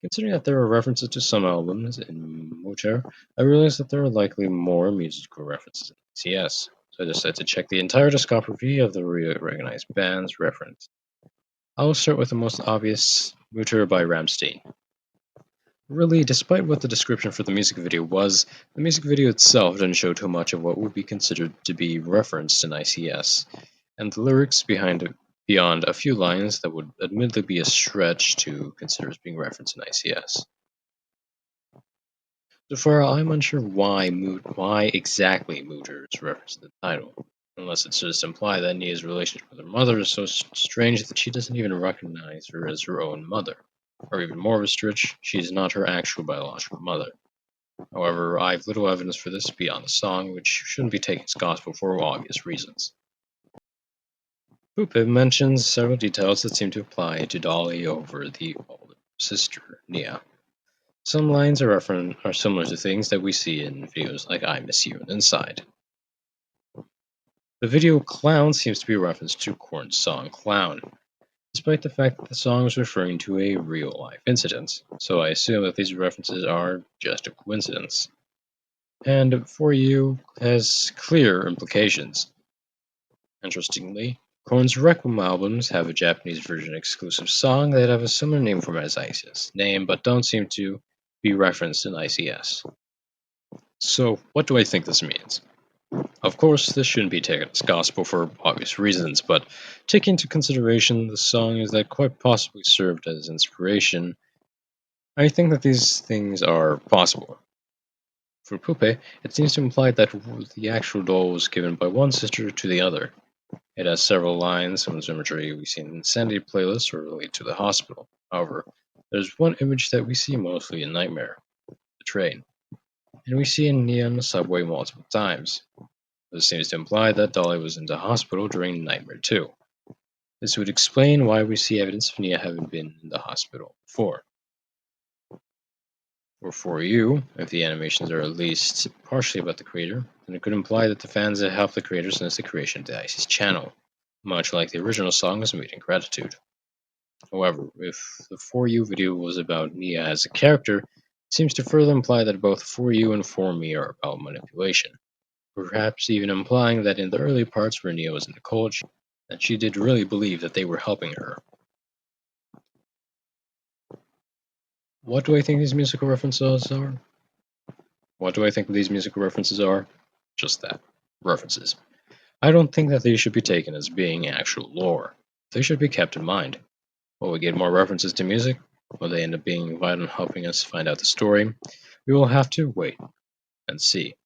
Considering that there are references to some albums in Motor, I realized that there are likely more musical references in CS, so I decided to check the entire discography of the recognized bands referenced. I will start with the most obvious, Motor by Rammstein. Really, despite what the description for the music video was, the music video itself didn't show too much of what would be considered to be referenced in ICS, and the lyrics behind it, beyond a few lines that would admittedly be a stretch to consider as being referenced in ICS. So far, I'm unsure why exactly Mooter is referenced in the title, unless it's just implied that Nia's relationship with her mother is so strange that she doesn't even recognize her as her own mother. Or even more of a stretch, she is not her actual biological mother. However, I have little evidence for this beyond the song, which shouldn't be taken as gospel for obvious reasons. Pupe mentions several details that seem to apply to Dolly over the older sister, Nia. Some lines are similar to things that we see in videos like I Miss You and Inside. The video Clown seems to be a reference to Korn's song Clown, despite the fact that the song is referring to a real life incident, so I assume that these references are just a coincidence. And For You has clear implications. Interestingly, Korn's Requiem albums have a Japanese version exclusive song that have a similar name from as ICS name, but don't seem to be referenced in ICS. So, what do I think this means? Of course, this shouldn't be taken as gospel for obvious reasons, but taking into consideration the song is that quite possibly served as inspiration, I think that these things are possible. For Pupe, it seems to imply that the actual doll was given by one sister to the other. It has several lines, some of the imagery we see in Insanity playlists or relate to the hospital. However, there's one image that we see mostly in Nightmare, the train, and we see in Nia on the subway multiple times. This seems to imply that Dolly was in the hospital during Nightmare 2. This would explain why we see evidence of Nia having been in the hospital before. Or For You, if the animations are at least partially about the creator, then it could imply that the fans have helped the creator since the creation of the ISIS channel, much like the original song was made in gratitude. However, if the For You video was about Nia as a character, it seems to further imply that both For You and For Me are about manipulation, perhaps even implying that in the early parts where Nia was in the college, that she did really believe that they were helping her. What do I think these musical references are? What do I think these musical references are? Just that. References. I don't think that they should be taken as being actual lore. They should be kept in mind. Will we get more references to music? Will they end up being vital in helping us find out the story? We will have to wait and see.